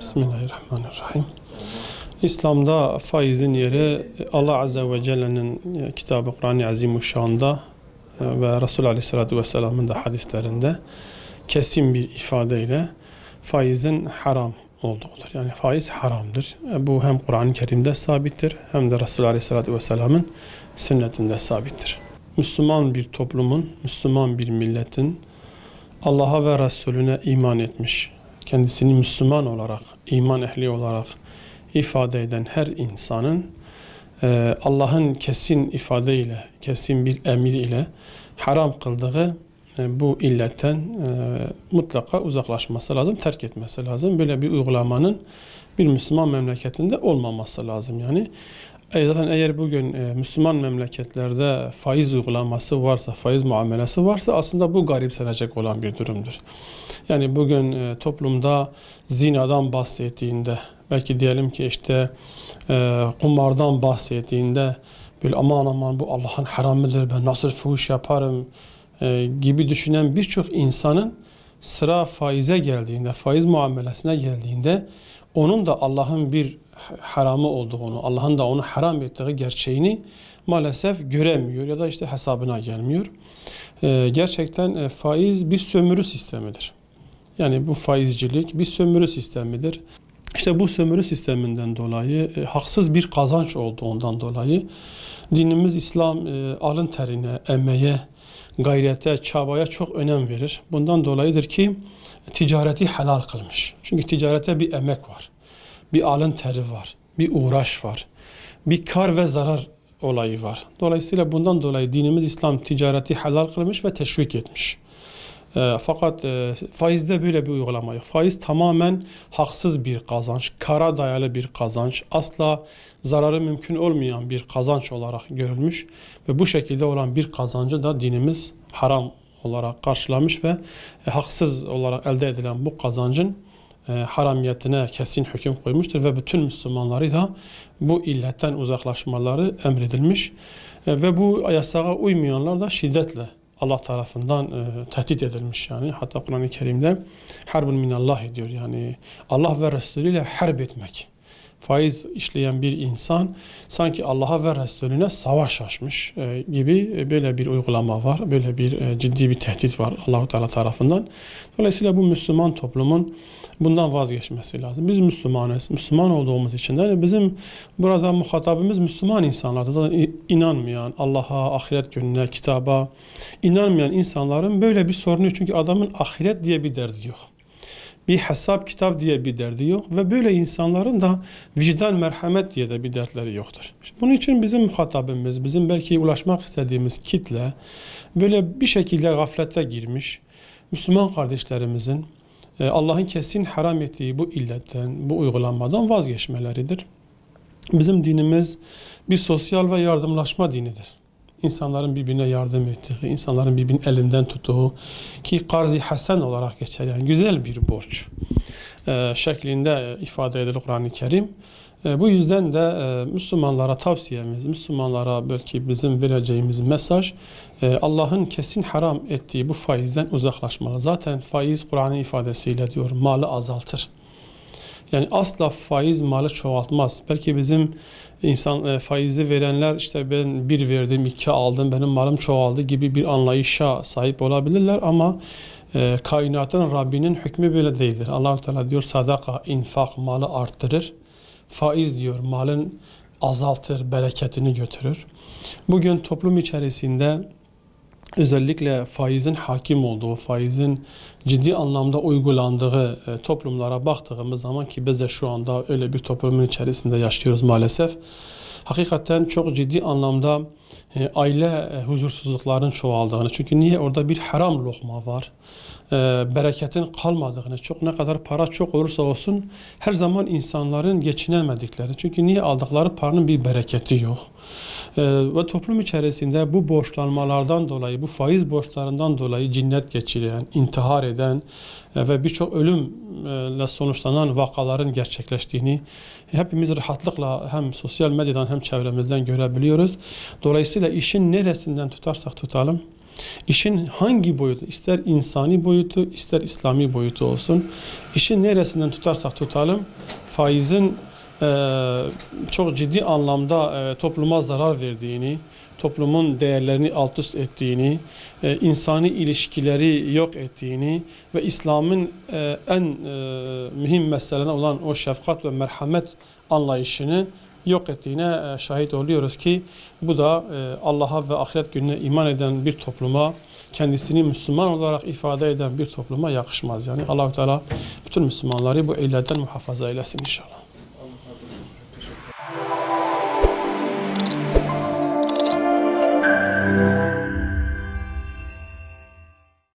Bismillahirrahmanirrahim. İslam'da faizin yeri Allah Azze ve Celle'nin kitabı Kur'an-ı Azimuşşan'da ve Resulü Aleyhisselatü Vesselam'ın da hadislerinde kesin bir ifadeyle faizin haram olduğudur. Yani faiz haramdır. Bu hem Kur'an-ı Kerim'de sabittir hem de Resulü Aleyhisselatü Vesselam'ın sünnetinde sabittir. Müslüman bir toplumun, Müslüman bir milletin Allah'a ve Resulüne iman etmiş, kendisini Müslüman olarak, iman ehli olarak ifade eden her insanın Allah'ın kesin ifadeyle, kesin bir emir ile haram kıldığı bu illetten mutlaka uzaklaşması lazım, terk etmesi lazım. Böyle bir uygulamanın bir Müslüman memleketinde olmaması lazım. Yani zaten eğer bugün Müslüman memleketlerde faiz uygulaması varsa, faiz muamelesi varsa aslında bu garipsenecek olan bir durumdur. Yani bugün toplumda zinadan bahsettiğinde, belki diyelim ki işte kumardan bahsettiğinde böyle aman bu Allah'ın haramıdır, ben nasıl fuhuş yaparım gibi düşünen birçok insanın sıra faize geldiğinde, faiz muamelesine geldiğinde onun da Allah'ın bir haramı olduğunu, Allah'ın da onu haram ettiği gerçeğini maalesef göremiyor ya da işte hesabına gelmiyor. Gerçekten faiz bir sömürü sistemidir. Yani bu faizcilik bir sömürü sistemidir. İşte bu sömürü sisteminden dolayı haksız bir kazanç olduğundan dolayı dinimiz İslam alın terine, emeğe, gayrete, çabaya çok önem verir. Bundan dolayıdır ki ticareti helal kılmış. Çünkü ticarete bir emek var, bir alın teri var, bir uğraş var, bir kar ve zarar olayı var. Dolayısıyla bundan dolayı dinimiz İslam ticareti helal kılmış ve teşvik etmiş. Fakat faizde böyle bir uygulama yok. Faiz tamamen haksız bir kazanç, kara dayalı bir kazanç, asla zararı mümkün olmayan bir kazanç olarak görülmüş ve bu şekilde olan bir kazancı da dinimiz haram olarak karşılamış ve haksız olarak elde edilen bu kazancın haramiyetine kesin hüküm koymuştur ve bütün Müslümanları da bu illetten uzaklaşmaları emredilmiş ve bu yasağa uymayanlar da şiddetle Allah tarafından tehdit edilmiş yani. Hatta Kur'an-ı Kerim'de harbun minallah diyor yani Allah ve Resulü ile harp etmek. Faiz işleyen bir insan sanki Allah'a ve Resulüne savaş açmış gibi böyle bir uygulama var. Böyle bir ciddi bir tehdit var Allah-u Teala tarafından. Dolayısıyla bu Müslüman toplumun bundan vazgeçmesi lazım. Biz Müslümanız. Müslüman olduğumuz için de yani bizim burada muhatabımız Müslüman insanlardır. Zaten inanmayan, Allah'a, ahiret gününe, kitaba inanmayan insanların böyle bir sorunu. Çünkü adamın ahiret diye bir derdi yok. Bir hesap kitap diye bir derdi yok ve böyle insanların da vicdan merhamet diye de bir dertleri yoktur. Bunun için bizim muhatabımız, bizim belki ulaşmak istediğimiz kitle böyle bir şekilde gaflete girmiş Müslüman kardeşlerimizin Allah'ın kesin haram ettiği bu illetten, bu uygulamadan vazgeçmeleridir. Bizim dinimiz bir sosyal ve yardımlaşma dinidir. İnsanların birbirine yardım ettiği, insanların birbirinin elinden tuttuğu ki karz-ı hasen olarak geçer. Yani güzel bir borç şeklinde ifade edilir Kur'an-ı Kerim. Bu yüzden de Müslümanlara tavsiyemiz, Müslümanlara belki bizim vereceğimiz mesaj Allah'ın kesin haram ettiği bu faizden uzaklaşmalı. Zaten faiz Kur'an'ın ifadesiyle diyor malı azaltır. Yani asla faiz malı çoğaltmaz. Belki bizim faizi verenler işte ben bir verdim, iki aldım, benim malım çoğaldı gibi bir anlayışa sahip olabilirler ama kainatın Rabbinin hükmü böyle değildir. Allah-u Teala diyor sadaka, infak malı arttırır. Faiz diyor malın azaltır, bereketini götürür. Bugün toplum içerisinde özellikle faizin hakim olduğu, faizin ciddi anlamda uygulandığı toplumlara baktığımız zaman ki biz de şu anda öyle bir toplumun içerisinde yaşıyoruz maalesef. Hakikaten çok ciddi anlamda aile huzursuzluklarının çoğaldığını. Çünkü niye? Orada bir haram lokma var. Bereketin kalmadığını, çok ne kadar para çok olursa olsun her zaman insanların geçinemedikleri. Çünkü niye? Aldıkları paranın bir bereketi yok. Ve toplum içerisinde bu borçlanmalardan dolayı, bu faiz borçlarından dolayı cinnet geçiren, intihar eden ve birçok ölümle sonuçlanan vakaların gerçekleştiğini hepimiz rahatlıkla hem sosyal medyadan hem çevremizden görebiliyoruz. Dolayısıyla işin neresinden tutarsak tutalım İşin hangi boyutu, ister insani boyutu, ister İslami boyutu olsun, işin neresinden tutarsak tutalım, faizin çok ciddi anlamda topluma zarar verdiğini, toplumun değerlerini alt üst ettiğini, insani ilişkileri yok ettiğini ve İslam'ın en mühim meselene olan o şefkat ve merhamet anlayışını yok ettiğine şahit oluyoruz ki bu da Allah'a ve ahiret gününe iman eden bir topluma, kendisini Müslüman olarak ifade eden bir topluma yakışmaz. Yani Allah-u Teala bütün Müslümanları bu eylemden muhafaza eylesin inşallah.